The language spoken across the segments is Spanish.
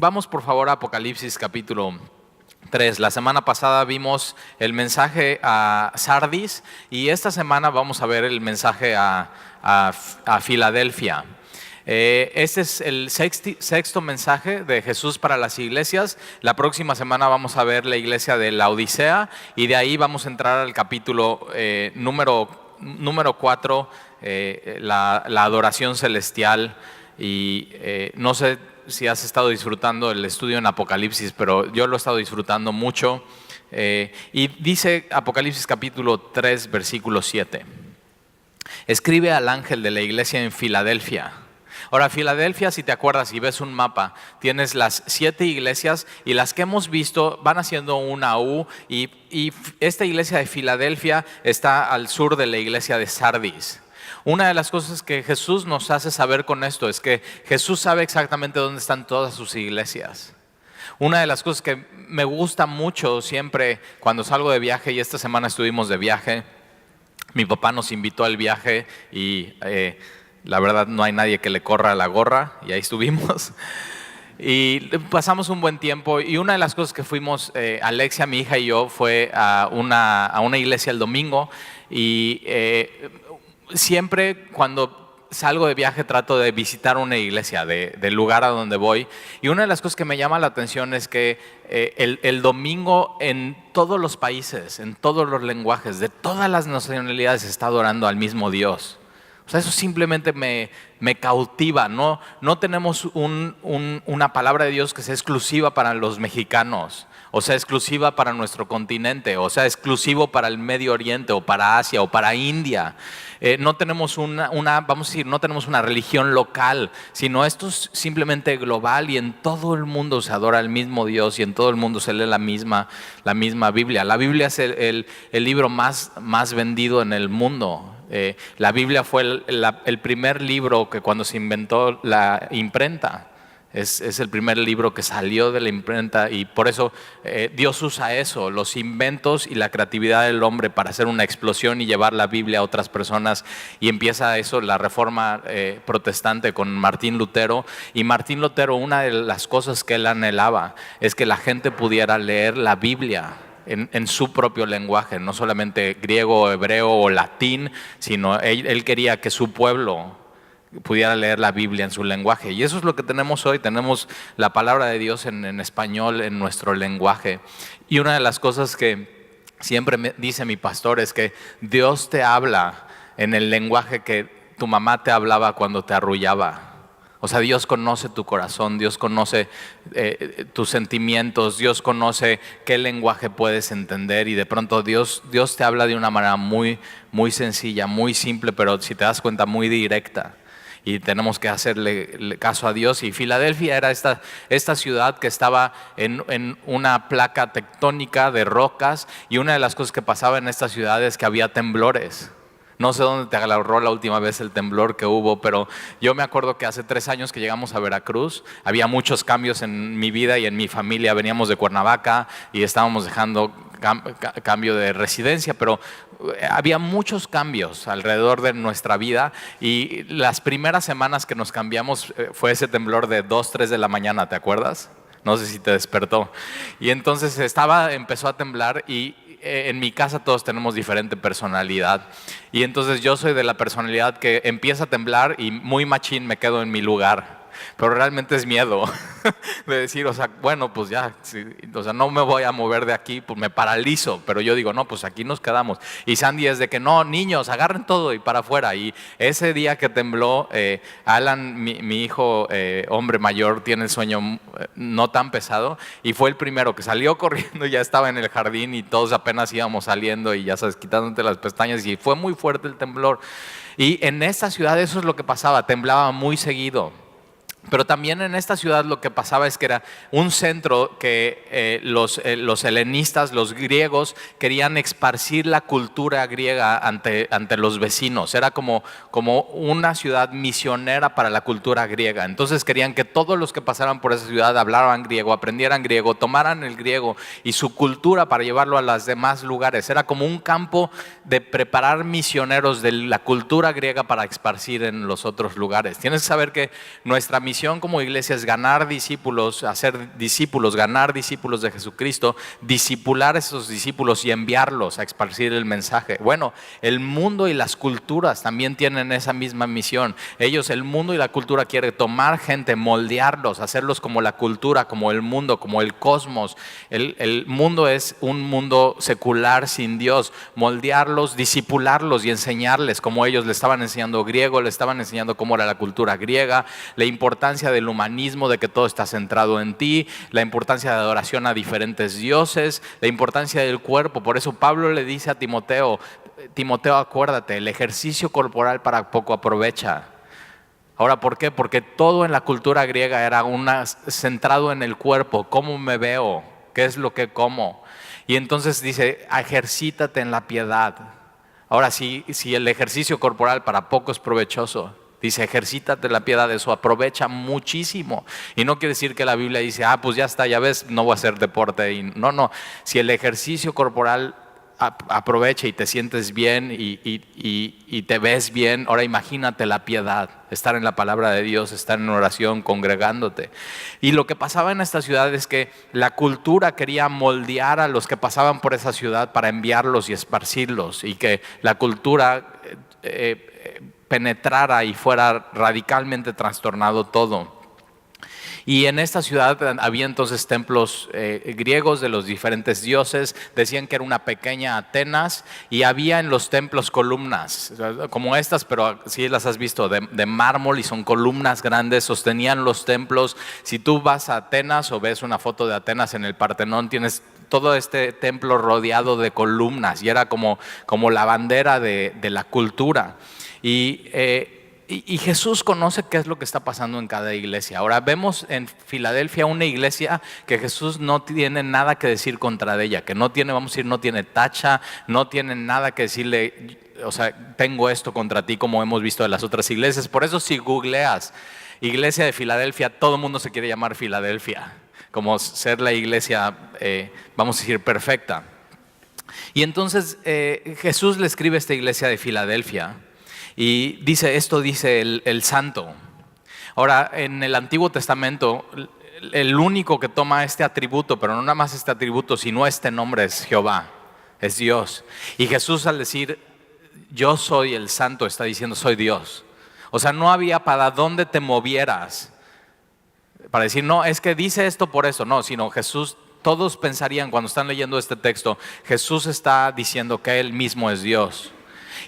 Vamos por favor a Apocalipsis capítulo 3. La semana pasada vimos el mensaje a Sardis y esta semana vamos a ver el mensaje a Filadelfia. Este es el sexto mensaje de Jesús para las iglesias. La próxima semana vamos a ver la iglesia de la Odisea y de ahí vamos a entrar al capítulo número 4, la adoración celestial. Y no sé si has estado disfrutando el estudio en Apocalipsis, pero yo lo he estado disfrutando mucho. Y dice Apocalipsis capítulo 3, versículo 7. Escribe al ángel de la iglesia en Filadelfia. Ahora, Filadelfia, si te acuerdas y ves un mapa, tienes las 7 iglesias y las que hemos visto van haciendo una U y esta iglesia de Filadelfia está al sur de la iglesia de Sardis. Una de las cosas que Jesús nos hace saber con esto es que Jesús sabe exactamente dónde están todas sus iglesias. Una de las cosas que me gusta mucho siempre cuando salgo de viaje, y esta semana estuvimos de viaje, mi papá nos invitó al viaje y la verdad no hay nadie que le corra la gorra y ahí estuvimos. Y pasamos un buen tiempo y una de las cosas que fuimos, Alexia, mi hija y yo, fue a una iglesia el domingo y siempre cuando salgo de viaje trato de visitar una iglesia del lugar a donde voy. Y una de las cosas que me llama la atención es que el domingo en todos los países, en todos los lenguajes, de todas las nacionalidades se está adorando al mismo Dios. O sea, eso simplemente me cautiva. No tenemos una palabra de Dios que sea exclusiva para los mexicanos, o sea, exclusiva para nuestro continente, o sea, exclusivo para el Medio Oriente, o para Asia, o para India. No tenemos no tenemos una religión local, sino esto es simplemente global y en todo el mundo se adora al mismo Dios y en todo el mundo se lee la misma Biblia. La Biblia es el libro más vendido en el mundo. La Biblia fue el primer libro que cuando se inventó la imprenta, es el primer libro que salió de la imprenta y por eso Dios usa eso, los inventos y la creatividad del hombre para hacer una explosión y llevar la Biblia a otras personas. Y empieza eso, la reforma protestante con Martín Lutero. Y Martín Lutero, una de las cosas que él anhelaba es que la gente pudiera leer la Biblia en su propio lenguaje, no solamente griego, hebreo o latín, sino él quería que su pueblo pudiera leer la Biblia en su lenguaje. Y eso es lo que tenemos hoy, tenemos la palabra de Dios en español, en nuestro lenguaje. Y una de las cosas que siempre me dice mi pastor es que Dios te habla en el lenguaje que tu mamá te hablaba cuando te arrullaba. O sea, Dios conoce tu corazón, Dios conoce tus sentimientos, Dios conoce qué lenguaje puedes entender y de pronto Dios te habla de una manera muy sencilla, muy simple, pero si te das cuenta muy directa. Y tenemos que hacerle caso a Dios. Y Filadelfia era esta ciudad que estaba en una placa tectónica de rocas y una de las cosas que pasaba en esta ciudad es que había temblores. No sé dónde te agarró la última vez el temblor que hubo, pero yo me acuerdo que hace 3 años que llegamos a Veracruz, había muchos cambios en mi vida y en mi familia. Veníamos de Cuernavaca y estábamos dejando cambio de residencia, pero había muchos cambios alrededor de nuestra vida y las primeras semanas que nos cambiamos fue ese temblor de 2, 3 de la mañana, ¿te acuerdas? No sé si te despertó. Y entonces empezó a temblar y en mi casa todos tenemos diferente personalidad y entonces yo soy de la personalidad que empieza a temblar y muy machín me quedo en mi lugar, pero realmente es miedo de decir, o sea, bueno, pues ya, sí, o sea, no me voy a mover de aquí, pues me paralizo, pero yo digo, no, pues aquí nos quedamos. Y Sandy es de que no, niños, agarren todo y para afuera. Y ese día que tembló, Alan, mi hijo, hombre mayor, tiene el sueño no tan pesado y fue el primero que salió corriendo, ya estaba en el jardín y todos apenas íbamos saliendo y ya sabes, quitándote las pestañas y fue muy fuerte el temblor. Y en esta ciudad eso es lo que pasaba, temblaba muy seguido. Pero también en esta ciudad lo que pasaba es que era un centro que los helenistas, los griegos, querían esparcir la cultura griega ante los vecinos. Era como una ciudad misionera para la cultura griega. Entonces querían que todos los que pasaran por esa ciudad hablaran griego, aprendieran griego, tomaran el griego y su cultura para llevarlo a los demás lugares. Era como un campo de preparar misioneros de la cultura griega para esparcir en los otros lugares. Tienes que saber que nuestra misión como iglesia es ganar discípulos, hacer discípulos, ganar discípulos de Jesucristo, discipular a esos discípulos y enviarlos a esparcir el mensaje. Bueno, el mundo y las culturas también tienen esa misma misión. Ellos, el mundo y la cultura, quieren tomar gente, moldearlos, hacerlos como la cultura, como el mundo, como el cosmos. El mundo es un mundo secular sin Dios. Moldearlos, discipularlos y enseñarles como ellos le estaban enseñando griego, le estaban enseñando cómo era la cultura griega, la importancia del humanismo, de que todo está centrado en ti, la importancia de adoración a diferentes dioses, la importancia del cuerpo. Por eso Pablo le dice a Timoteo, acuérdate, el ejercicio corporal para poco aprovecha. Ahora, ¿por qué? Porque todo en la cultura griega era centrado en el cuerpo, cómo me veo, qué es lo que como. Y entonces dice, ejercítate en la piedad. Ahora, si el ejercicio corporal para poco es provechoso, dice, ejercítate en la piedad, eso aprovecha muchísimo. Y no quiere decir que la Biblia dice, pues ya está, ya ves, no voy a hacer deporte. No, si el ejercicio corporal aprovecha y te sientes bien y te ves bien, ahora imagínate la piedad, estar en la palabra de Dios, estar en oración, congregándote. Y lo que pasaba en esta ciudad es que la cultura quería moldear a los que pasaban por esa ciudad para enviarlos y esparcirlos, y que la cultura penetrara y fuera radicalmente trastornado todo. Y en esta ciudad había entonces templos griegos de los diferentes dioses. Decían que era una pequeña Atenas, y había en los templos columnas como estas, pero sí las has visto, de mármol, y son columnas grandes, sostenían los templos. Si tú vas a Atenas o ves una foto de Atenas en el Partenón, tienes todo este templo rodeado de columnas, y era como la bandera de la cultura. Y Jesús conoce qué es lo que está pasando en cada iglesia. Ahora vemos en Filadelfia una iglesia que Jesús no tiene nada que decir contra ella, que no tiene, vamos a decir, no tiene tacha, no tiene nada que decirle, o sea, tengo esto contra ti, como hemos visto de las otras iglesias. Por eso si googleas iglesia de Filadelfia, todo el mundo se quiere llamar Filadelfia, como ser la iglesia, vamos a decir, perfecta. Y entonces Jesús le escribe a esta iglesia de Filadelfia. Y esto dice el santo. Ahora, en el Antiguo Testamento, el único que toma este atributo, pero no nada más este atributo, sino este nombre, es Jehová, es Dios. Y Jesús, al decir, yo soy el santo, está diciendo, soy Dios. O sea, no había para dónde te movieras para decir, no, es que dice esto por eso. No, sino Jesús, todos pensarían cuando están leyendo este texto, Jesús está diciendo que Él mismo es Dios.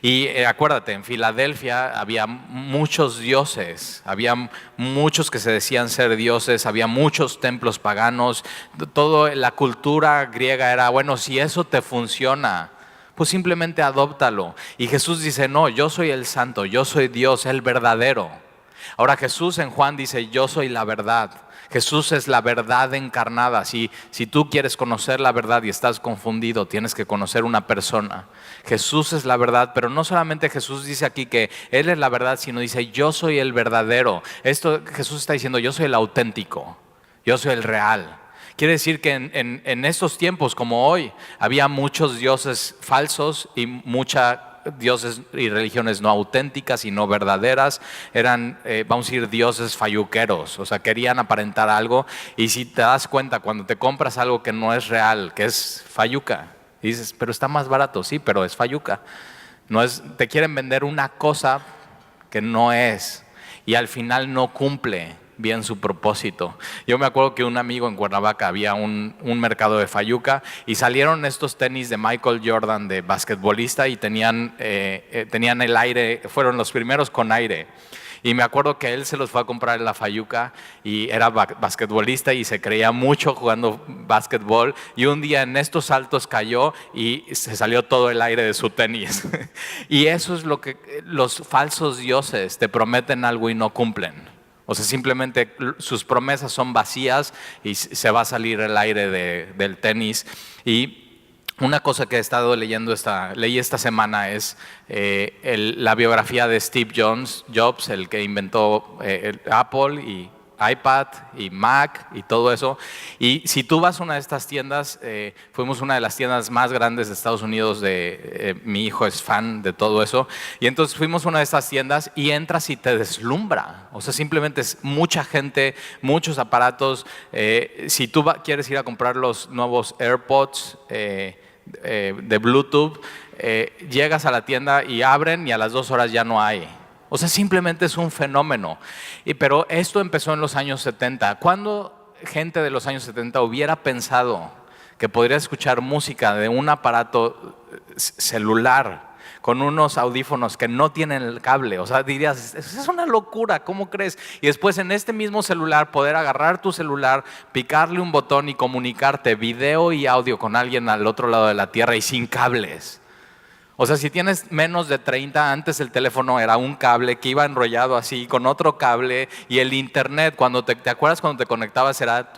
Y acuérdate, en Filadelfia había muchos dioses, había muchos que se decían ser dioses, había muchos templos paganos. Toda la cultura griega era, bueno, si eso te funciona, pues simplemente adóptalo. Y Jesús dice, no, yo soy el santo, yo soy Dios, el verdadero. Ahora Jesús en Juan dice, yo soy la verdad. Jesús es la verdad encarnada. Si tú quieres conocer la verdad y estás confundido, tienes que conocer una persona. Jesús es la verdad, pero no solamente Jesús dice aquí que Él es la verdad, sino dice, yo soy el verdadero. Esto Jesús está diciendo, yo soy el auténtico, yo soy el real. Quiere decir que en estos tiempos como hoy, había muchos dioses falsos y dioses y religiones no auténticas y no verdaderas. Eran, vamos a decir, dioses falluqueros, o sea, querían aparentar algo. Y si te das cuenta, cuando te compras algo que no es real, que es falluca, y dices, pero está más barato, sí, pero es falluca. Te quieren vender una cosa que no es, y al final no cumple bien su propósito. Yo me acuerdo que un amigo en Cuernavaca había un mercado de fayuca, y salieron estos tenis de Michael Jordan de basquetbolista, y tenían el aire, fueron los primeros con aire. Y me acuerdo que él se los fue a comprar en la fayuca, y era basquetbolista y se creía mucho jugando basquetbol, y un día en estos saltos cayó y se salió todo el aire de su tenis. Y eso es lo que los falsos dioses te prometen algo y no cumplen. O sea, simplemente sus promesas son vacías y se va a salir el aire del tenis. Y una cosa que he estado leí esta semana es la biografía de Steve Jobs, el que inventó Apple y iPad y Mac y todo eso. Y si tú vas a una de estas tiendas, fuimos una de las tiendas más grandes de Estados Unidos, mi hijo es fan de todo eso, y entonces fuimos a una de estas tiendas y entras y te deslumbra. O sea, simplemente es mucha gente, muchos aparatos. Si tú quieres ir a comprar los nuevos AirPods de Bluetooth, llegas a la tienda y abren y a las 2 horas ya no hay. O sea, simplemente es un fenómeno. Pero esto empezó en los años 70. ¿Cuándo gente de los años 70 hubiera pensado que podría escuchar música de un aparato celular con unos audífonos que no tienen el cable? O sea, dirías, es una locura, ¿cómo crees? Y después en este mismo celular poder agarrar tu celular, picarle un botón y comunicarte video y audio con alguien al otro lado de la tierra y sin cables. O sea, si tienes menos de 30, antes el teléfono era un cable que iba enrollado así con otro cable, y el internet, cuando ¿te acuerdas cuando te conectabas? Era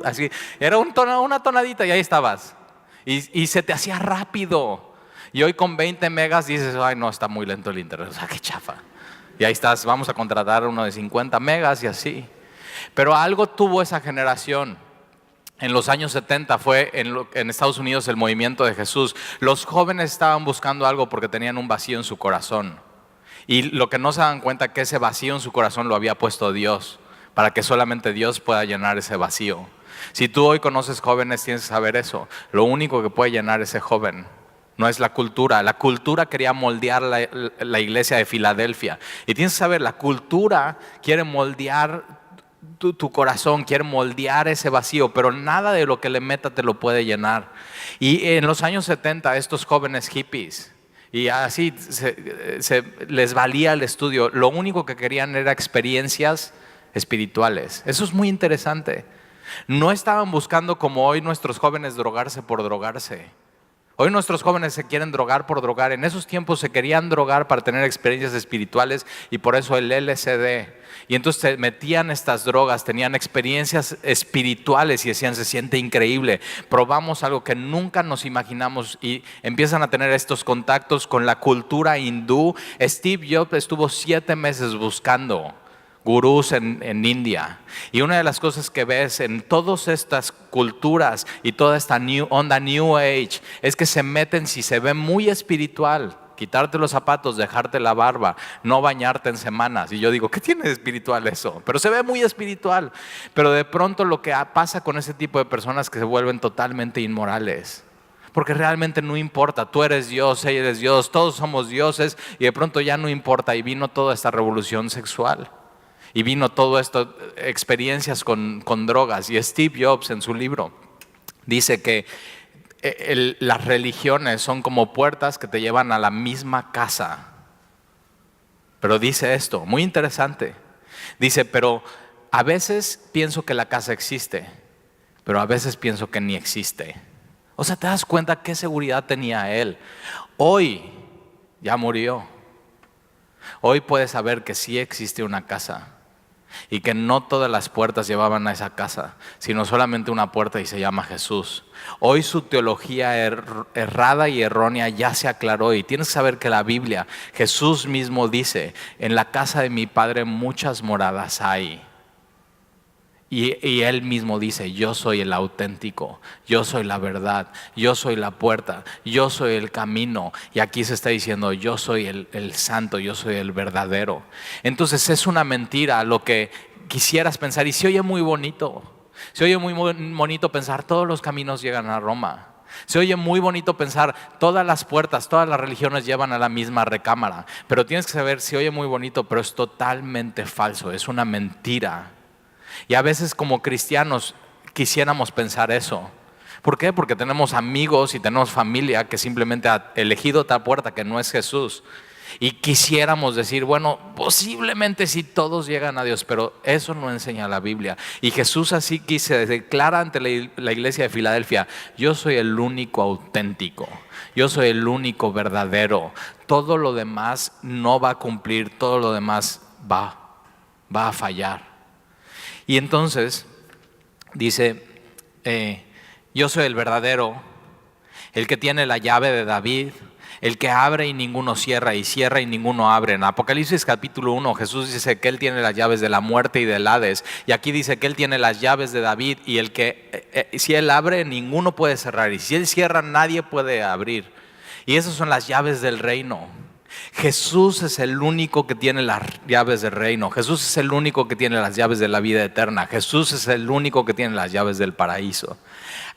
así, era una tonadita y ahí estabas. Y se te hacía rápido. Y hoy con 20 megas dices, ay no, está muy lento el internet, o sea, qué chafa. Y ahí estás, vamos a contratar uno de 50 megas y así. Pero algo tuvo esa generación. En los años 70 fue en Estados Unidos el movimiento de Jesús. Los jóvenes estaban buscando algo porque tenían un vacío en su corazón. Y lo que no se dan cuenta que ese vacío en su corazón lo había puesto Dios, para que solamente Dios pueda llenar ese vacío. Si tú hoy conoces jóvenes, tienes que saber eso. Lo único que puede llenar ese joven no es la cultura. La cultura quería moldear la iglesia de Filadelfia. Y tienes que saber, la cultura quiere moldear tu corazón, quiere moldear ese vacío, pero nada de lo que le meta te lo puede llenar. Y en los años 70 estos jóvenes hippies, y así les valía el estudio, lo único que querían era experiencias espirituales. Eso es muy interesante. No estaban buscando como hoy nuestros jóvenes drogarse por drogarse. Hoy nuestros jóvenes se quieren drogar por drogar. En esos tiempos se querían drogar para tener experiencias espirituales, y por eso el LSD. Y entonces se metían estas drogas, tenían experiencias espirituales y decían, se siente increíble. Probamos algo que nunca nos imaginamos, y empiezan a tener estos contactos con la cultura hindú. Steve Jobs estuvo 7 meses buscando gurús en India. Y una de las cosas que ves en todas estas culturas y toda esta onda New Age es que se meten, si se ve muy espiritual, quitarte los zapatos, dejarte la barba, no bañarte en semanas. Y yo digo, ¿qué tiene de espiritual eso? Pero se ve muy espiritual. Pero de pronto lo que pasa con ese tipo de personas es que se vuelven totalmente inmorales. Porque realmente no importa, tú eres Dios, ella eres Dios, todos somos dioses, y de pronto ya no importa. Y vino toda esta revolución sexual. Y vino todo esto, experiencias con drogas. Y Steve Jobs en su libro dice que las religiones son como puertas que te llevan a la misma casa. Pero dice esto, muy interesante. Dice, pero a veces pienso que la casa existe, pero a veces pienso que ni existe. O sea, ¿te das cuenta qué seguridad tenía él? Hoy ya murió. Hoy puedes saber que sí existe una casa. Y que no todas las puertas llevaban a esa casa, sino solamente una puerta, y se llama Jesús. Hoy su teología errada y errónea ya se aclaró, y tienes que saber que la Biblia, Jesús mismo dice, en la casa de mi Padre muchas moradas hay. Y Él mismo dice, yo soy el auténtico, yo soy la verdad, yo soy la puerta, yo soy el camino. Y aquí se está diciendo, yo soy el santo, yo soy el verdadero. Entonces es una mentira lo que quisieras pensar. Y se oye muy bonito, se oye muy bonito pensar, todos los caminos llegan a Roma. Se oye muy bonito pensar, todas las puertas, todas las religiones llevan a la misma recámara. Pero tienes que saber, se oye muy bonito, pero es totalmente falso, es una mentira. Y a veces como cristianos quisiéramos pensar eso. ¿Por qué? Porque tenemos amigos y tenemos familia que simplemente ha elegido otra puerta que no es Jesús. Y quisiéramos decir, bueno, posiblemente sí todos llegan a Dios, pero eso no enseña la Biblia. Y Jesús así se declara ante la iglesia de Filadelfia, yo soy el único auténtico, yo soy el único verdadero. Todo lo demás no va a cumplir, todo lo demás va a fallar. Y entonces dice, yo soy el verdadero, el que tiene la llave de David, El que abre y ninguno cierra, y cierra y ninguno abre. En Apocalipsis capítulo 1 Jesús dice que Él tiene las llaves de la muerte y del Hades. Y aquí dice que Él tiene las llaves de David, y el que si Él abre, ninguno puede cerrar, y si Él cierra, nadie puede abrir. Y esas son las llaves del reino. Jesús es el único que tiene las llaves del reino. Jesús es el único que tiene las llaves de la vida eterna. Jesús es el único que tiene las llaves del paraíso.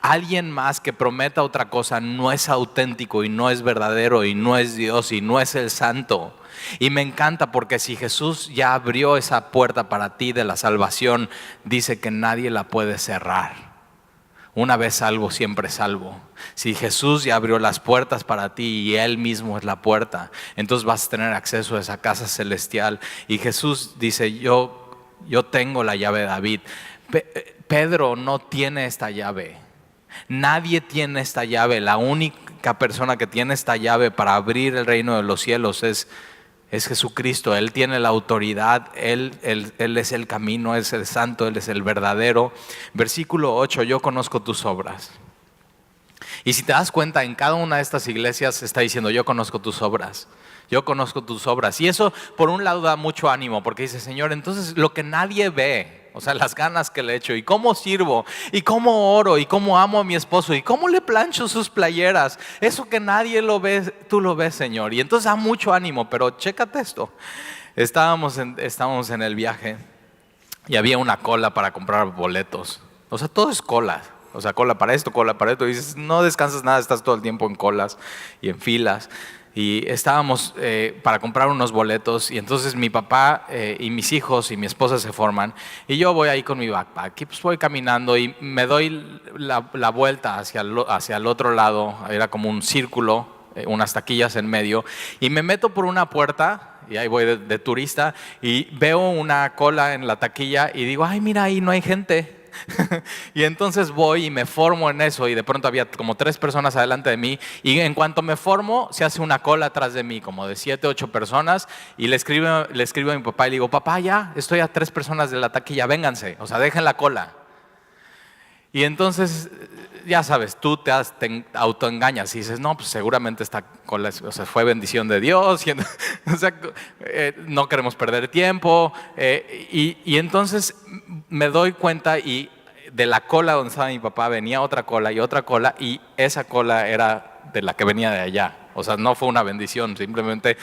Alguien más que prometa otra cosa no es auténtico y no es verdadero y no es Dios y no es el santo. Y me encanta porque si Jesús ya abrió esa puerta para ti de la salvación, dice que nadie la puede cerrar. Una vez salvo, siempre salvo. Si Jesús ya abrió las puertas para ti y Él mismo es la puerta, entonces vas a tener acceso a esa casa celestial. Y Jesús dice, yo tengo la llave de David. Pedro no tiene esta llave. Nadie tiene esta llave. La única persona que tiene esta llave para abrir el reino de los cielos es Jesucristo. Él tiene la autoridad, Él es el camino, es el santo, Él es el verdadero. Versículo 8, yo conozco tus obras. Y si te das cuenta, en cada una de estas iglesias está diciendo, yo conozco tus obras. Yo conozco tus obras. Y eso por un lado da mucho ánimo, porque dice, Señor, entonces lo que nadie ve, o sea, las ganas que le echo, y cómo sirvo, y cómo oro, y cómo amo a mi esposo, y cómo le plancho sus playeras, eso que nadie lo ve, tú lo ves, Señor. Y entonces da mucho ánimo, pero chécate esto. Estábamos en el viaje y había una cola para comprar boletos. O sea, todo es cola. O sea, cola para esto, cola para esto. Y dices, no descansas nada, estás todo el tiempo en colas y en filas. Y estábamos para comprar unos boletos, y entonces mi papá y mis hijos y mi esposa se forman, y yo voy ahí con mi backpack y pues voy caminando y me doy la vuelta hacia el otro lado. Era como un círculo, unas taquillas en medio, y me meto por una puerta y ahí voy de turista y veo una cola en la taquilla y digo, ay, mira, ahí no hay gente. Y entonces voy y me formo en eso, y de pronto había como 3 personas adelante de mí, y en cuanto me formo se hace una cola atrás de mí como de 7, 8 personas, y le escribo a mi papá y le digo, papá, ya estoy a 3 personas de la taquilla, vénganse, o sea, dejen la cola. Y entonces, ya sabes, tú te autoengañas y dices, no, pues seguramente esta cola fue bendición de Dios, y, o sea, no queremos perder tiempo. Y entonces me doy cuenta, y de la cola donde estaba mi papá venía otra cola, y esa cola era de la que venía de allá. O sea, no fue una bendición, simplemente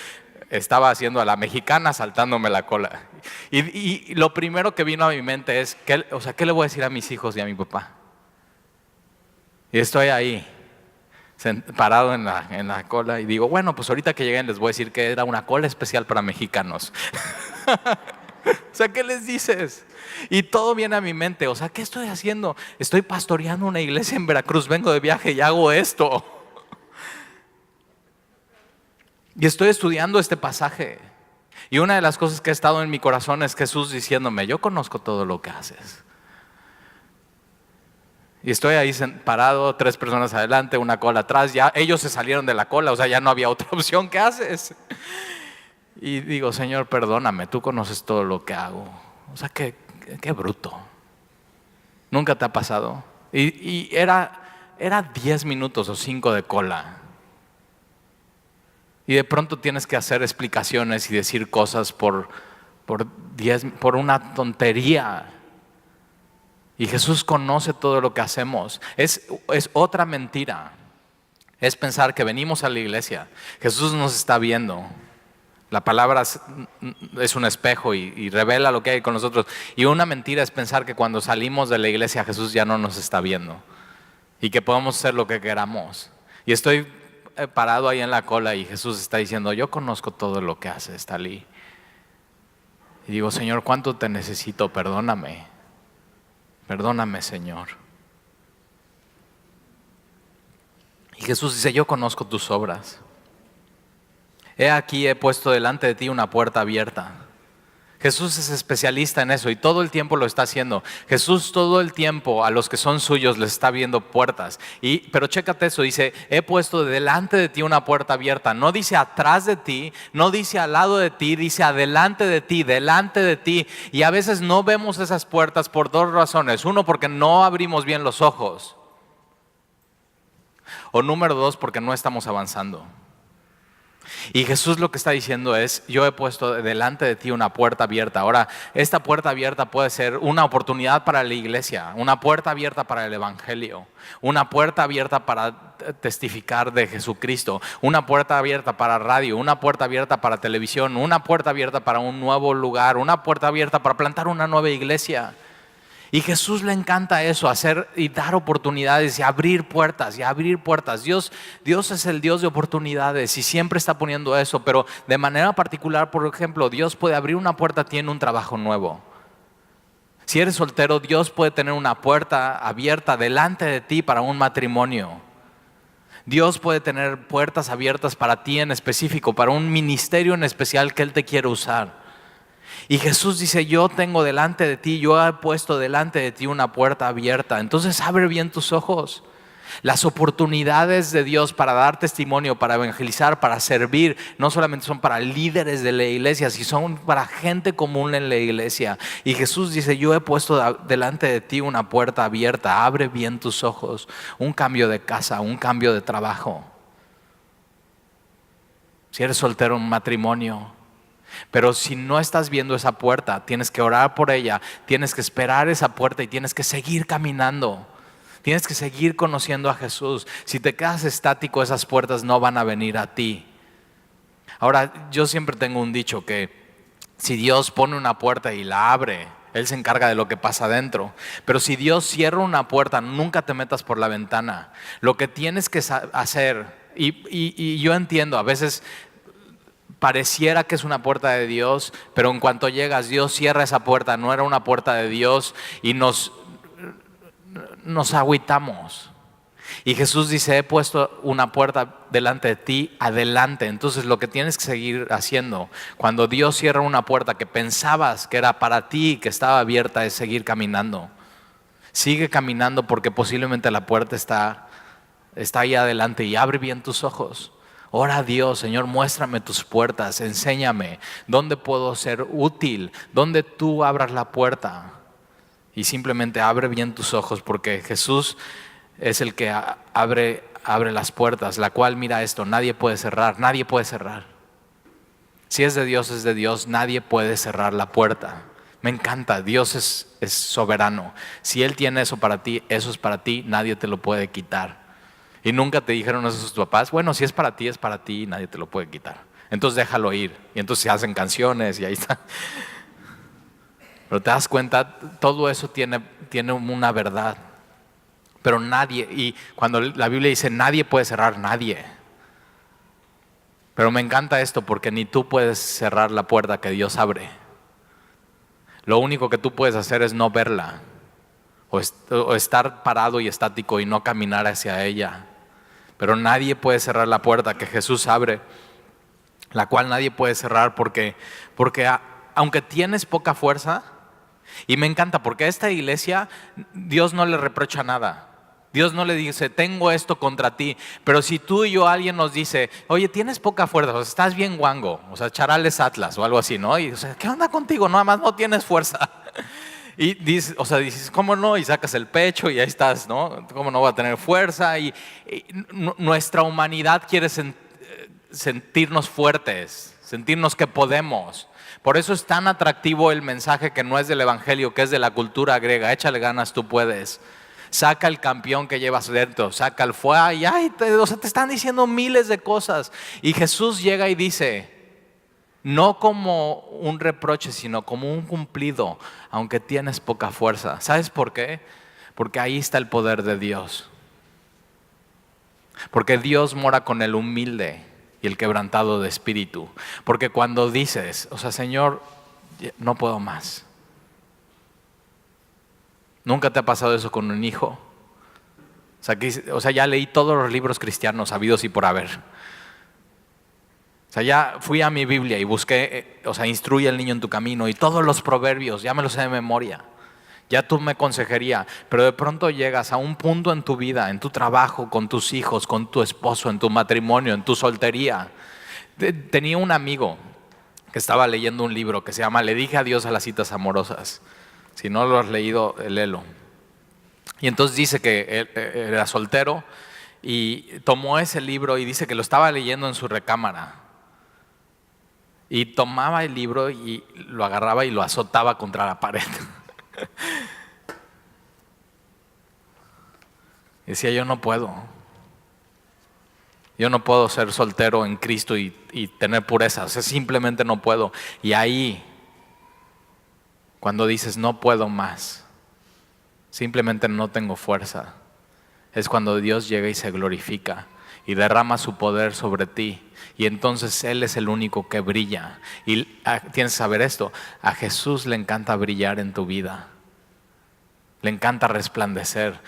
estaba haciendo a la mexicana, saltándome la cola. Y lo primero que vino a mi mente es, ¿qué le voy a decir a mis hijos y a mi papá? Y estoy ahí, parado en la cola, y digo, bueno, pues ahorita que lleguen les voy a decir que era una cola especial para mexicanos. O sea, ¿qué les dices? Y todo viene a mi mente. O sea, ¿qué estoy haciendo? Estoy pastoreando una iglesia en Veracruz, vengo de viaje y hago esto. Y estoy estudiando este pasaje. Y una de las cosas que ha estado en mi corazón es Jesús diciéndome, yo conozco todo lo que haces. Y estoy ahí parado, 3 personas adelante, una cola atrás. Ya ellos se salieron de la cola, o sea, ya no había otra opción. ¿Qué haces? Y digo, Señor, perdóname, tú conoces todo lo que hago. O sea, qué bruto. ¿Nunca te ha pasado? Y era 10 minutos o 5 de cola. Y de pronto tienes que hacer explicaciones y decir cosas por una tontería. Y Jesús conoce todo lo que hacemos. Es otra mentira. Es pensar que venimos a la iglesia, Jesús nos está viendo. La palabra es un espejo y revela lo que hay con nosotros. Y una mentira es pensar que cuando salimos de la iglesia Jesús ya no nos está viendo y que podemos hacer lo que queramos. Y estoy parado ahí en la cola y Jesús está diciendo, yo conozco todo lo que haces, Talí. Y digo, Señor, ¿cuánto te necesito? Perdóname. Perdóname, Señor. Y Jesús dice, yo conozco tus obras. He aquí, he puesto delante de ti una puerta abierta. Jesús es especialista en eso y todo el tiempo lo está haciendo. Jesús todo el tiempo a los que son suyos les está abriendo puertas. Pero chécate eso, dice, he puesto delante de ti una puerta abierta. No dice atrás de ti, no dice al lado de ti, dice adelante de ti, delante de ti. Y a veces no vemos esas puertas por 2 razones. Uno, porque no abrimos bien los ojos. O número 2, porque no estamos avanzando. Y Jesús lo que está diciendo es: yo he puesto delante de ti una puerta abierta. Ahora, esta puerta abierta puede ser una oportunidad para la iglesia, una puerta abierta para el evangelio, una puerta abierta para testificar de Jesucristo, una puerta abierta para radio, una puerta abierta para televisión, una puerta abierta para un nuevo lugar, una puerta abierta para plantar una nueva iglesia. Y Jesús le encanta eso, hacer y dar oportunidades y abrir puertas y abrir puertas. Dios es el Dios de oportunidades y siempre está poniendo eso, pero de manera particular, por ejemplo, Dios puede abrir una puerta a ti en un trabajo nuevo. Si eres soltero, Dios puede tener una puerta abierta delante de ti para un matrimonio. Dios puede tener puertas abiertas para ti en específico, para un ministerio en especial que Él te quiere usar. Y Jesús dice: yo tengo delante de ti, yo he puesto delante de ti una puerta abierta. Entonces abre bien tus ojos. Las oportunidades de Dios para dar testimonio, para evangelizar, para servir, no solamente son para líderes de la iglesia, sino son para gente común en la iglesia. Y Jesús dice: yo he puesto delante de ti una puerta abierta, abre bien tus ojos. Un cambio de casa, un cambio de trabajo. Si eres soltero, un matrimonio. Pero si no estás viendo esa puerta, tienes que orar por ella, tienes que esperar esa puerta y tienes que seguir caminando. Tienes que seguir conociendo a Jesús. Si te quedas estático, esas puertas no van a venir a ti. Ahora, yo siempre tengo un dicho que si Dios pone una puerta y la abre, Él se encarga de lo que pasa adentro. Pero si Dios cierra una puerta, nunca te metas por la ventana. Lo que tienes que hacer, y yo entiendo, a veces pareciera que es una puerta de Dios, pero en cuanto llegas, Dios cierra esa puerta. No era una puerta de Dios y nos agüitamos. Y Jesús dice: he puesto una puerta delante de ti, adelante. Entonces lo que tienes que seguir haciendo cuando Dios cierra una puerta que pensabas que era para ti, que estaba abierta, es seguir caminando. Sigue caminando, porque posiblemente la puerta está ahí adelante. Y abre bien tus ojos. Ora a Dios: Señor, muéstrame tus puertas, enséñame dónde puedo ser útil, dónde tú abras la puerta. Y simplemente abre bien tus ojos, porque Jesús es el que abre las puertas, la cual, mira esto, nadie puede cerrar, nadie puede cerrar. Si es de Dios, nadie puede cerrar la puerta. Me encanta, Dios es soberano. Si Él tiene eso para ti, eso es para ti, nadie te lo puede quitar. Y nunca te dijeron eso sus papás: bueno, si es para ti y nadie te lo puede quitar. Entonces déjalo ir. Y entonces se hacen canciones y ahí está. Pero te das cuenta, todo eso tiene una verdad. Pero nadie, y cuando la Biblia dice nadie puede cerrar, nadie. Pero me encanta esto, porque ni tú puedes cerrar la puerta que Dios abre. Lo único que tú puedes hacer es no verla, o estar parado y estático y no caminar hacia ella. Pero nadie puede cerrar la puerta que Jesús abre, la cual nadie puede cerrar, porque aunque tienes poca fuerza. Y me encanta, porque a esta iglesia Dios no le reprocha nada. Dios no le dice: tengo esto contra ti. Pero si tú y yo, alguien nos dice: oye, tienes poca fuerza, o sea, estás bien guango, o sea, charales Atlas o algo así, ¿no? Y o sea, ¿qué onda contigo? Nada más no tienes fuerza. Y dices, ¿cómo no? Y sacas el pecho y ahí estás, ¿no? ¿Cómo no va a tener fuerza? Y nuestra humanidad quiere sentirnos fuertes, sentirnos que podemos. Por eso es tan atractivo el mensaje que no es del evangelio, que es de la cultura griega: échale ganas, tú puedes. Saca el campeón que llevas dentro, saca el fuego, y te están diciendo miles de cosas. Y Jesús llega y dice, no como un reproche, sino como un cumplido: aunque tienes poca fuerza. ¿Sabes por qué? Porque ahí está el poder de Dios. Porque Dios mora con el humilde y el quebrantado de espíritu. Porque cuando dices, o sea, Señor, no puedo más. ¿Nunca te ha pasado eso con un hijo? O sea, ya leí todos los libros cristianos habidos y por haber. O sea, ya fui a mi Biblia y busqué, instruye al niño en tu camino, y todos los proverbios, ya me los sé de memoria. Ya tú me consejería, pero de pronto llegas a un punto en tu vida, en tu trabajo, con tus hijos, con tu esposo, en tu matrimonio, en tu soltería. Tenía un amigo que estaba leyendo un libro que se llama Le dije adiós a las citas amorosas. Si no lo has leído, léelo. Y entonces dice que él era soltero y tomó ese libro y dice que lo estaba leyendo en su recámara. Y tomaba el libro y lo agarraba y lo azotaba contra la pared. Y decía, yo no puedo. Yo no puedo ser soltero en Cristo y tener pureza. O sea, simplemente no puedo. Y ahí, cuando dices no puedo más, simplemente no tengo fuerza, es cuando Dios llega y se glorifica y derrama su poder sobre ti. Y entonces Él es el único que brilla. Y tienes que saber esto, a Jesús le encanta brillar en tu vida. Le encanta resplandecer,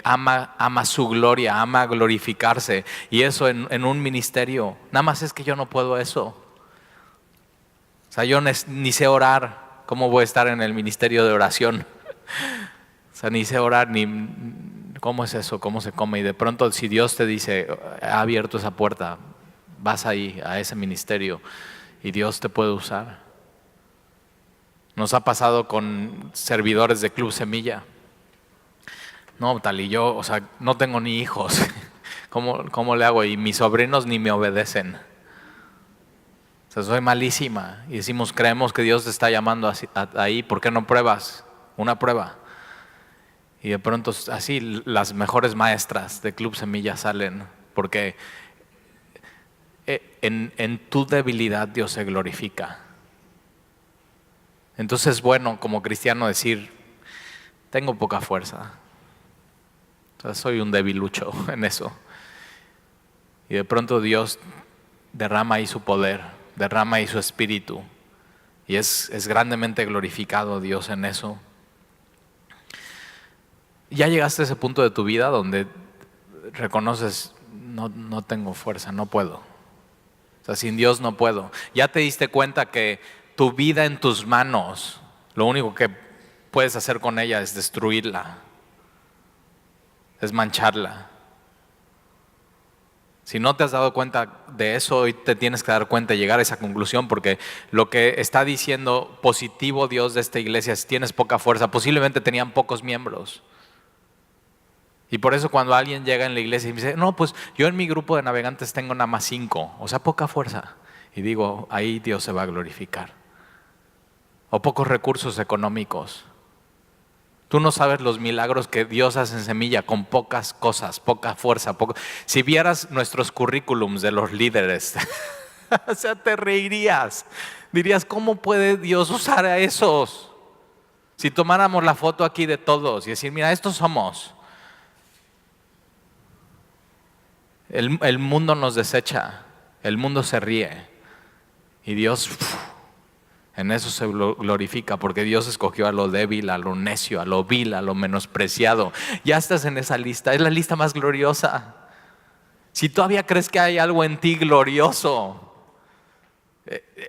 ama su gloria, ama glorificarse. Y eso en un ministerio, nada más es que yo no puedo eso. O sea, yo ni sé orar. ¿Cómo voy a estar en el ministerio de oración? O sea, ni sé orar, ni cómo es eso, cómo se come. Y de pronto si Dios te dice, ha abierto esa puerta, vas ahí a ese ministerio y Dios te puede usar. Nos ha pasado con servidores de Club Semilla. No, tal y yo, o sea, no tengo ni hijos. ¿Cómo le hago? Y mis sobrinos ni me obedecen. O sea, soy malísima. Y decimos, creemos que Dios te está llamando ahí. ¿Por qué no pruebas? Una prueba. Y de pronto así las mejores maestras de Club Semilla salen. Porque en tu debilidad Dios se glorifica. Entonces es bueno como cristiano decir, tengo poca fuerza. Soy un debilucho en eso. Y de pronto Dios derrama ahí su poder, derrama ahí su espíritu. Y es grandemente glorificado Dios en eso. Ya llegaste a ese punto de tu vida donde reconoces, no tengo fuerza, no puedo. O sea, sin Dios no puedo. Ya te diste cuenta que tu vida en tus manos, lo único que puedes hacer con ella es destruirla. Es mancharla. Si no te has dado cuenta de eso, hoy te tienes que dar cuenta y llegar a esa conclusión, porque lo que está diciendo positivo Dios de esta iglesia es: tienes poca fuerza. Posiblemente tenían pocos miembros. Y por eso cuando alguien llega en la iglesia y me dice, no, pues yo en mi grupo de navegantes tengo nada más 5, o sea, poca fuerza. Y digo, ahí Dios se va a glorificar. O pocos recursos económicos. Tú no sabes los milagros que Dios hace en Semilla con pocas cosas, poca fuerza. Si vieras nuestros currículums de los líderes, o sea, te reirías. Dirías, ¿cómo puede Dios usar a esos? Si tomáramos la foto aquí de todos y decir, mira, estos somos. El mundo nos desecha, el mundo se ríe y Dios en eso se glorifica, porque Dios escogió a lo débil, a lo necio, a lo vil, a lo menospreciado. Ya estás en esa lista, es la lista más gloriosa. Si todavía crees que hay algo en ti glorioso,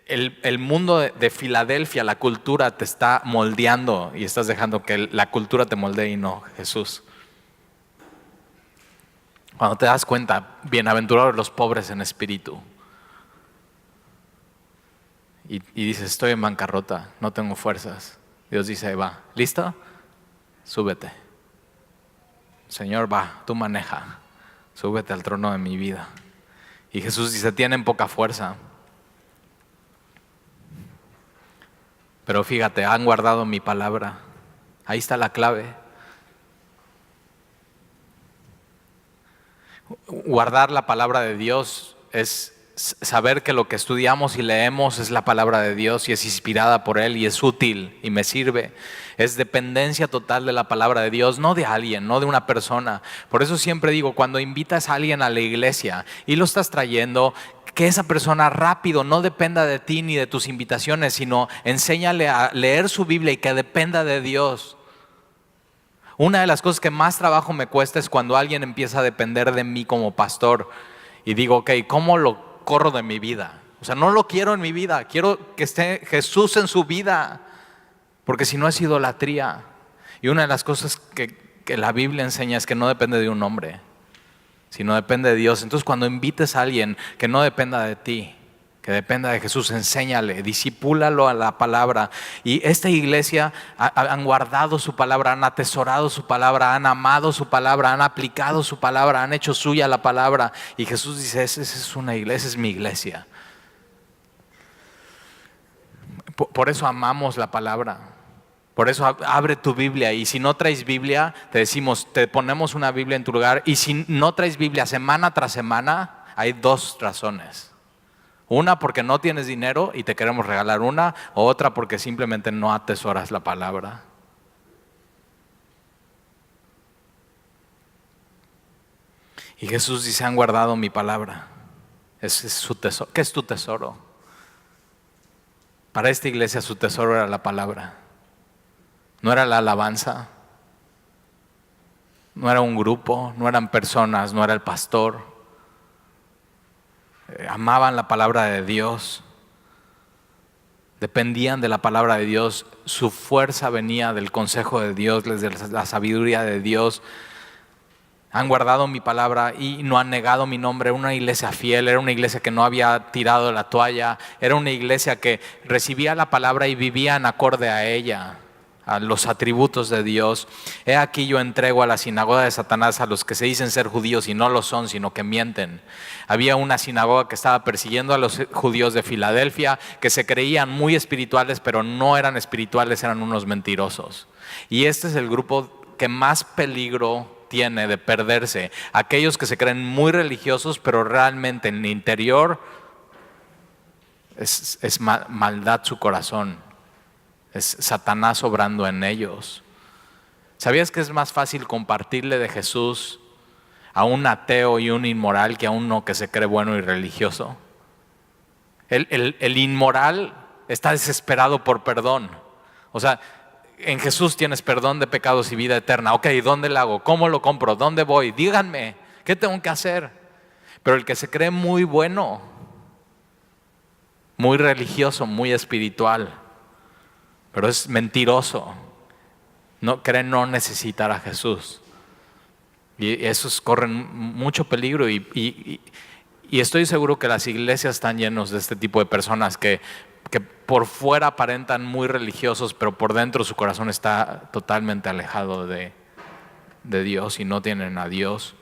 el mundo de Filadelfia, la cultura te está moldeando y estás dejando que la cultura te moldee y no Jesús. Cuando te das cuenta, bienaventurados los pobres en espíritu. Y dices, estoy en bancarrota, no tengo fuerzas. Dios dice, va, ¿listo? Súbete. Señor, va, tú maneja. Súbete al trono de mi vida. Y Jesús dice, tienen poca fuerza. Pero fíjate, han guardado mi palabra. Ahí está la clave. Guardar la palabra de Dios es saber que lo que estudiamos y leemos es la palabra de Dios y es inspirada por Él y es útil y me sirve. Es dependencia total de la palabra de Dios, no de alguien, no de una persona. Por eso siempre digo, cuando invitas a alguien a la iglesia y lo estás trayendo, que esa persona rápido no dependa de ti ni de tus invitaciones, sino enséñale a leer su Biblia y que dependa de Dios. Una de las cosas que más trabajo me cuesta es cuando alguien empieza a depender de mí como pastor y digo, ok, ¿cómo lo corro de mi vida? O sea, no lo quiero en mi vida, quiero que esté Jesús en su vida, porque si no es idolatría. Y una de las cosas que la Biblia enseña es que no depende de un hombre, sino depende de Dios. Entonces cuando invites a alguien que no dependa de ti, que dependa de Jesús, enséñale, discipúlalo a la palabra. Y esta iglesia han guardado su palabra, han atesorado su palabra, han amado su palabra, han aplicado su palabra, han hecho suya la palabra. Y Jesús dice, esa es una iglesia, esa es mi iglesia. Por eso amamos la palabra. Por eso abre tu Biblia, y si no traes Biblia, te decimos, te ponemos una Biblia en tu lugar. Y si no traes Biblia semana tras semana, hay dos razones. Una, porque no tienes dinero y te queremos regalar una, o otra porque simplemente no atesoras la palabra. Y Jesús dice, han guardado mi palabra. Ese es su tesoro. ¿Qué es tu tesoro? Para esta iglesia su tesoro era la palabra. No era la alabanza, no era un grupo, no eran personas, no era el pastor. Amaban la palabra de Dios, dependían de la palabra de Dios, su fuerza venía del consejo de Dios, de la sabiduría de Dios. Han guardado mi palabra y no han negado mi nombre. Era una iglesia fiel, era una iglesia que no había tirado la toalla, era una iglesia que recibía la palabra y vivía en acorde a ella, a los atributos de Dios. He aquí yo entrego a la sinagoga de Satanás a los que se dicen ser judíos y no lo son, sino que mienten. Había una sinagoga que estaba persiguiendo a los judíos de Filadelfia, que se creían muy espirituales, pero no eran espirituales, eran unos mentirosos. Y este es el grupo que más peligro tiene de perderse. Aquellos que se creen muy religiosos, pero realmente en el interior es maldad su corazón. Es Satanás obrando en ellos. ¿Sabías que es más fácil compartirle de Jesús a un ateo y un inmoral que a uno que se cree bueno y religioso? El inmoral está desesperado por perdón. O sea, en Jesús tienes perdón de pecados y vida eterna. Ok, ¿dónde lo hago? ¿Cómo lo compro? ¿Dónde voy? Díganme, ¿qué tengo que hacer? Pero el que se cree muy bueno, muy religioso, muy espiritual, pero es mentiroso, cree no necesitar a Jesús. Y esos corren mucho peligro y estoy seguro que las iglesias están llenas de este tipo de personas que por fuera aparentan muy religiosos, pero por dentro su corazón está totalmente alejado de Dios y no tienen a Dios.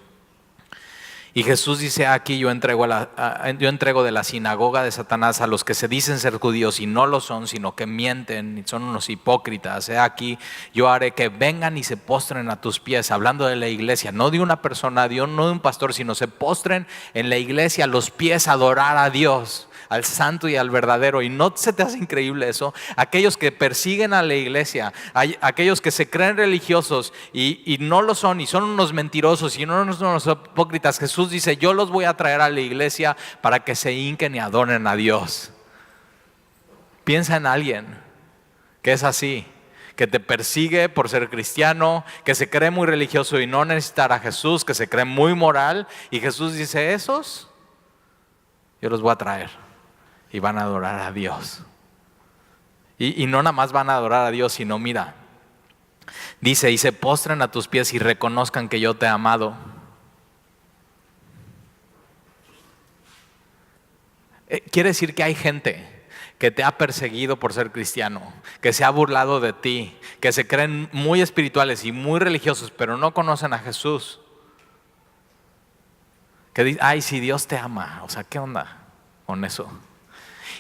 Y Jesús dice aquí, yo entrego de la sinagoga de Satanás a los que se dicen ser judíos y no lo son, sino que mienten y son unos hipócritas. He aquí, yo haré que vengan y se postren a tus pies, hablando de la iglesia, no de una persona, no de un pastor, sino se postren en la iglesia a los pies a adorar a Dios, al santo y al verdadero. ¿Y no se te hace increíble eso? Aquellos que persiguen a la iglesia, aquellos que se creen religiosos y no lo son, y son unos mentirosos y no son unos hipócritas, Jesús dice, yo los voy a traer a la iglesia para que se hinquen y adoren a Dios. Piensa en alguien que es así, que te persigue por ser cristiano, que se cree muy religioso y no necesitar a Jesús, que se cree muy moral, y Jesús dice, esos yo los voy a traer y van a adorar a Dios. Y no nada más van a adorar a Dios, sino mira, dice, y se postren a tus pies y reconozcan que yo te he amado. Quiere decir que hay gente que te ha perseguido por ser cristiano, que se ha burlado de ti, que se creen muy espirituales y muy religiosos, pero no conocen a Jesús. Que dicen, ay, si Dios te ama, o sea, ¿qué onda con eso?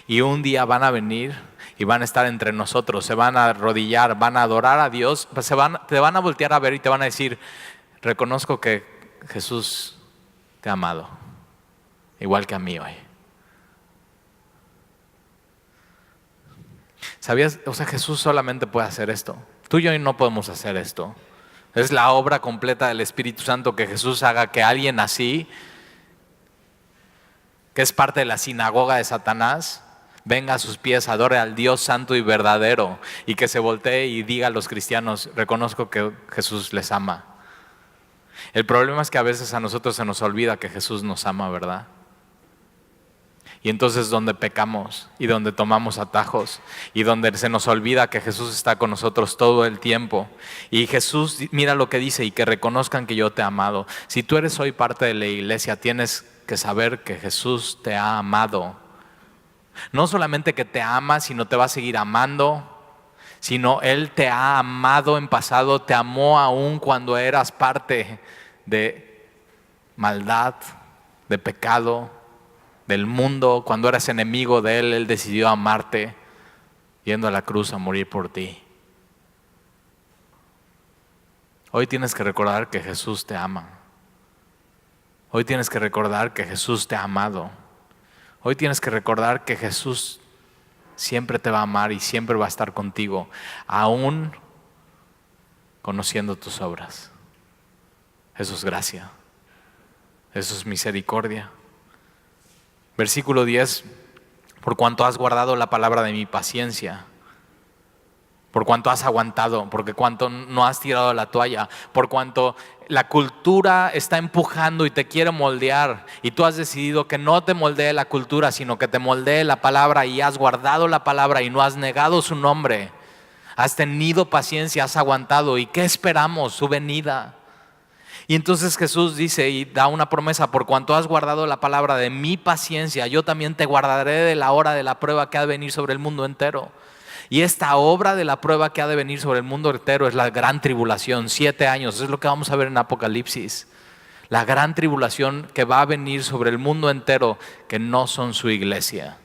Y un día van a venir y van a estar entre nosotros, se van a arrodillar, van a adorar a Dios, pues te van a voltear a ver y te van a decir, reconozco que Jesús te ha amado, igual que a mí hoy. ¿Sabías? O sea, Jesús solamente puede hacer esto. Tú y yo no podemos hacer esto. Es la obra completa del Espíritu Santo que Jesús haga que alguien así, que es parte de la sinagoga de Satanás, venga a sus pies, adore al Dios santo y verdadero, y que se voltee y diga a los cristianos, reconozco que Jesús les ama. El problema es que a veces a nosotros se nos olvida que Jesús nos ama, ¿verdad? Y entonces donde pecamos y donde tomamos atajos y donde se nos olvida que Jesús está con nosotros todo el tiempo. Y Jesús, mira lo que dice, y que reconozcan que yo te he amado. Si tú eres hoy parte de la iglesia, tienes que saber que Jesús te ha amado. No solamente que te ama, sino te va a seguir amando, sino Él te ha amado en pasado, te amó aún cuando eras parte de maldad, de pecado, del mundo. Cuando eras enemigo de Él, Él decidió amarte. yendo a la cruz a morir por ti. Hoy tienes que recordar que Jesús te ama. Hoy tienes que recordar que Jesús te ha amado. Hoy tienes que recordar que Jesús siempre te va a amar y siempre va a estar contigo, aún conociendo tus obras. Eso es gracia. Eso es misericordia. Versículo 10. Por cuanto has guardado la palabra de mi paciencia, por cuanto has aguantado, porque cuanto no has tirado la toalla, por cuanto la cultura está empujando y te quiere moldear y tú has decidido que no te moldee la cultura, sino que te moldee la palabra, y has guardado la palabra y no has negado su nombre, has tenido paciencia, has aguantado. ¿Y qué esperamos? Su venida. Y entonces Jesús dice y da una promesa: por cuanto has guardado la palabra de mi paciencia, yo también te guardaré de la hora de la prueba que ha de venir sobre el mundo entero. Y esta obra de la prueba que ha de venir sobre el mundo entero es la gran tribulación, 7 años. Eso es lo que vamos a ver en Apocalipsis. La gran tribulación que va a venir sobre el mundo entero, que no son su iglesia.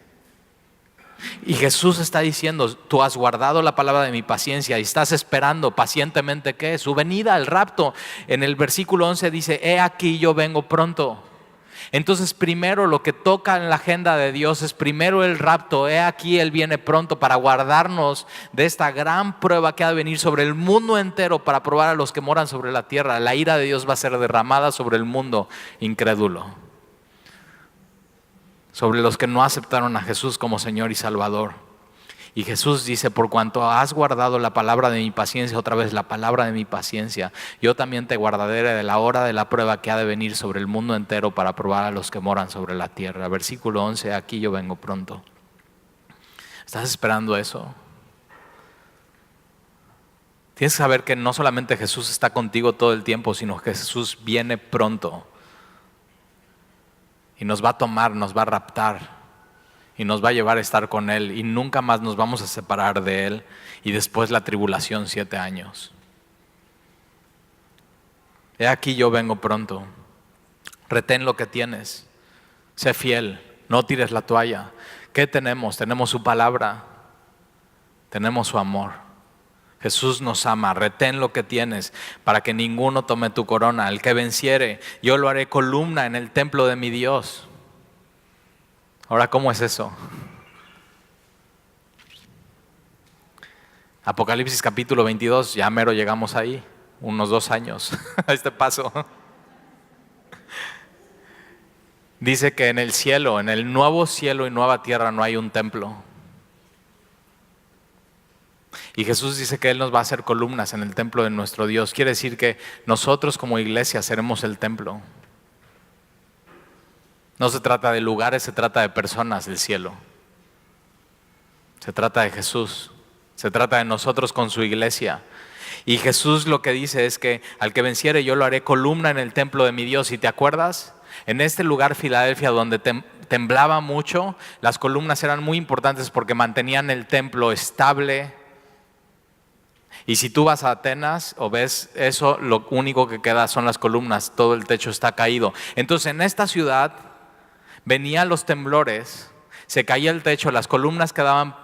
Y Jesús está diciendo: tú has guardado la palabra de mi paciencia y estás esperando pacientemente, ¿qué? Su venida, el rapto. En el versículo 11 dice: he aquí yo vengo pronto. Entonces primero lo que toca en la agenda de Dios es primero el rapto. He aquí Él viene pronto para guardarnos de esta gran prueba que ha de venir sobre el mundo entero, para probar a los que moran sobre la tierra. La ira de Dios va a ser derramada sobre el mundo incrédulo, sobre los que no aceptaron a Jesús como Señor y Salvador. Y Jesús dice: por cuanto has guardado la palabra de mi paciencia, otra vez la palabra de mi paciencia, yo también te guardaré de la hora de la prueba que ha de venir sobre el mundo entero, para probar a los que moran sobre la tierra. Versículo 11, aquí yo vengo pronto. ¿Estás esperando eso? Tienes que saber que no solamente Jesús está contigo todo el tiempo, sino que Jesús viene pronto. Y nos va a tomar, nos va a raptar y nos va a llevar a estar con Él, y nunca más nos vamos a separar de Él. Y después la tribulación, 7 años. He aquí yo vengo pronto. Retén lo que tienes. Sé fiel. No tires la toalla. ¿Qué tenemos? Tenemos su palabra. Tenemos su amor. Jesús nos ama. Retén lo que tienes para que ninguno tome tu corona. El que venciere, yo lo haré columna en el templo de mi Dios. Ahora, ¿cómo es eso? Apocalipsis capítulo 22, ya mero llegamos ahí, unos 2 años a este paso. Dice que en el cielo, en el nuevo cielo y nueva tierra, no hay un templo. Y Jesús dice que Él nos va a hacer columnas en el templo de nuestro Dios. Quiere decir que nosotros como iglesia seremos el templo. No se trata de lugares, se trata de personas del cielo. Se trata de Jesús. Se trata de nosotros con su iglesia. Y Jesús lo que dice es que al que venciere yo lo haré columna en el templo de mi Dios. ¿Y te acuerdas? En este lugar, Filadelfia, donde temblaba mucho, las columnas eran muy importantes porque mantenían el templo estable. Y si tú vas a Atenas o ves eso, lo único que queda son las columnas. Todo el techo está caído. Entonces en esta ciudad venían los temblores, se caía el techo, las columnas quedaban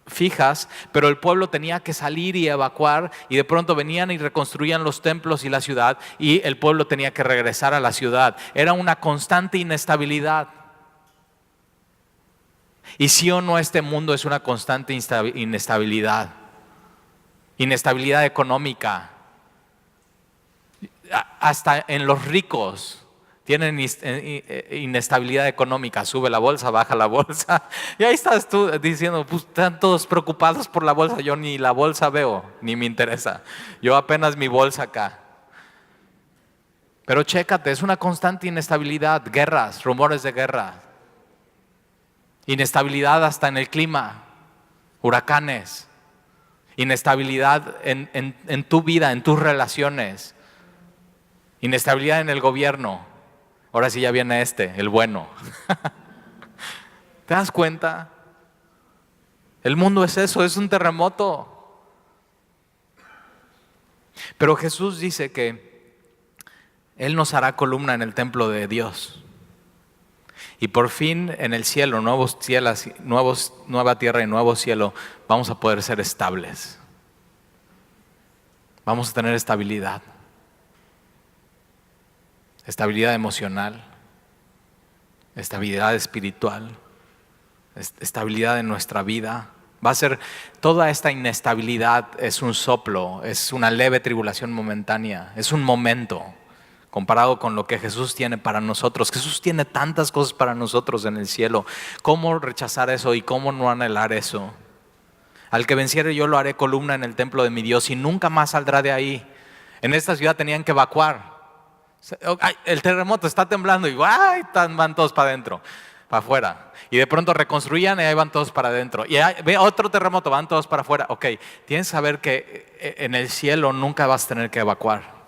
fijas, pero el pueblo tenía que salir y evacuar, y de pronto venían y reconstruían los templos y la ciudad, y el pueblo tenía que regresar a la ciudad. Era una constante inestabilidad. Y sí o no, este mundo es una constante inestabilidad. Inestabilidad económica. Hasta en los ricos tienen inestabilidad económica. Sube la bolsa, baja la bolsa. Y ahí estás tú diciendo: pues están todos preocupados por la bolsa. Yo ni la bolsa veo, ni me interesa. Yo apenas mi bolsa acá. Pero chécate, es una constante inestabilidad. Guerras, rumores de guerra. Inestabilidad hasta en el clima. Huracanes. Inestabilidad en tu vida, en tus relaciones. Inestabilidad en el gobierno. Ahora sí ya viene el bueno. ¿Te das cuenta? El mundo es eso, es un terremoto. Pero Jesús dice que Él nos hará columna en el templo de Dios. Y por fin en el cielo, nuevos cielos, nueva tierra y nuevo cielo, vamos a poder ser estables. Vamos a tener estabilidad. Estabilidad emocional, estabilidad espiritual, estabilidad en nuestra vida. Va a ser, toda esta inestabilidad es un soplo, es una leve tribulación momentánea, es un momento comparado con lo que Jesús tiene para nosotros. Jesús tiene tantas cosas para nosotros en el cielo. ¿Cómo rechazar eso y cómo no anhelar eso? Al que venciere yo lo haré columna en el templo de mi Dios y nunca más saldrá de ahí. En esta ciudad tenían que evacuar. Ay, el terremoto está temblando y ¡ay! Van todos para adentro, para afuera. Y de pronto reconstruían y ahí van todos para adentro. Y ve otro terremoto, van todos para afuera. Ok, tienes que saber que en el cielo nunca vas a tener que evacuar.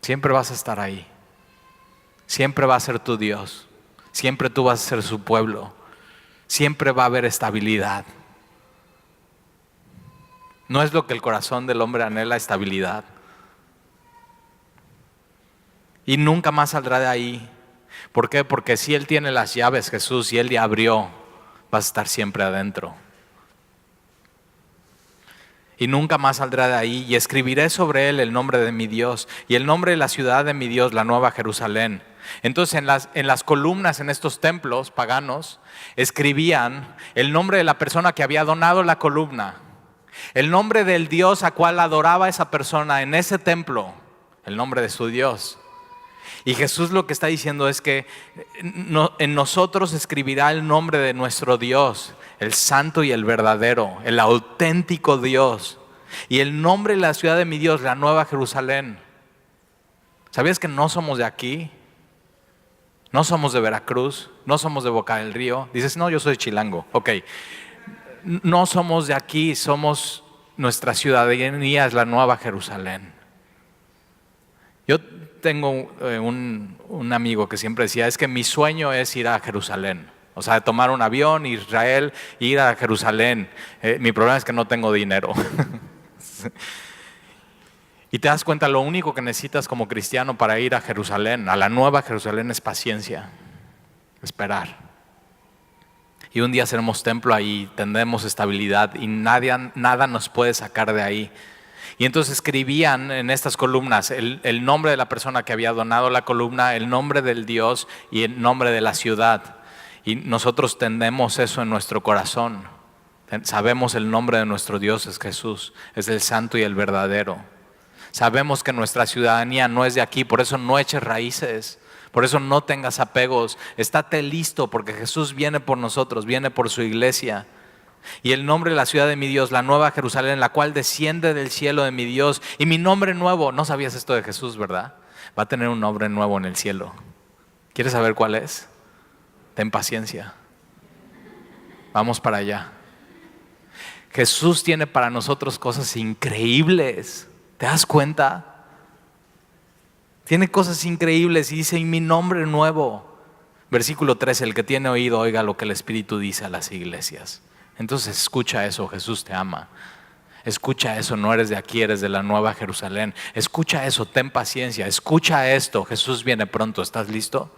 Siempre vas a estar ahí. Siempre va a ser tu Dios. Siempre tú vas a ser su pueblo. Siempre va a haber estabilidad. ¿No es lo que el corazón del hombre anhela, estabilidad? Y nunca más saldrá de ahí. ¿Por qué? Porque si Él tiene las llaves, Jesús, y Él ya abrió, vas a estar siempre adentro. Y nunca más saldrá de ahí. Y escribiré sobre él el nombre de mi Dios y el nombre de la ciudad de mi Dios, la Nueva Jerusalén. Entonces en las columnas en estos templos paganos escribían el nombre de la persona que había donado la columna, el nombre del Dios a cual adoraba esa persona en ese templo, el nombre de su Dios. Y Jesús lo que está diciendo es que en nosotros escribirá el nombre de nuestro Dios, el santo y el verdadero, el auténtico Dios. Y el nombre de la ciudad de mi Dios, la Nueva Jerusalén. ¿Sabías que no somos de aquí? No somos de Veracruz, no somos de Boca del Río. Dices, no, yo soy chilango. Ok, no somos de aquí, nuestra ciudadanía es la Nueva Jerusalén. Yo tengo un amigo que siempre decía, es que mi sueño es ir a Jerusalén. O sea, tomar un avión, Israel, ir a Jerusalén. Mi problema es que no tengo dinero. Y te das cuenta, lo único que necesitas como cristiano para ir a Jerusalén, a la Nueva Jerusalén, es paciencia, esperar. Y un día seremos templo ahí, tendremos estabilidad y nada nos puede sacar de ahí. Y entonces escribían en estas columnas el nombre de la persona que había donado la columna, el nombre del Dios y el nombre de la ciudad. Y nosotros tenemos eso en nuestro corazón. Sabemos el nombre de nuestro Dios es Jesús, es el santo y el verdadero. Sabemos que nuestra ciudadanía no es de aquí, por eso no eches raíces, por eso no tengas apegos. Estate listo porque Jesús viene por nosotros, viene por su iglesia. Y el nombre de la ciudad de mi Dios, la Nueva Jerusalén, la cual desciende del cielo de mi Dios. Y mi nombre nuevo, no sabías esto de Jesús, ¿verdad? Va a tener un nombre nuevo en el cielo. ¿Quieres saber cuál es? Ten paciencia. Vamos para allá. Jesús tiene para nosotros cosas increíbles. ¿Te das cuenta? Tiene cosas increíbles y dice, y mi nombre nuevo. Versículo 13, el que tiene oído, oiga lo que el Espíritu dice a las iglesias. Entonces escucha eso, Jesús te ama. Escucha eso, no eres de aquí, eres de la Nueva Jerusalén. Escucha eso, ten paciencia. Escucha esto, Jesús viene pronto, ¿estás listo?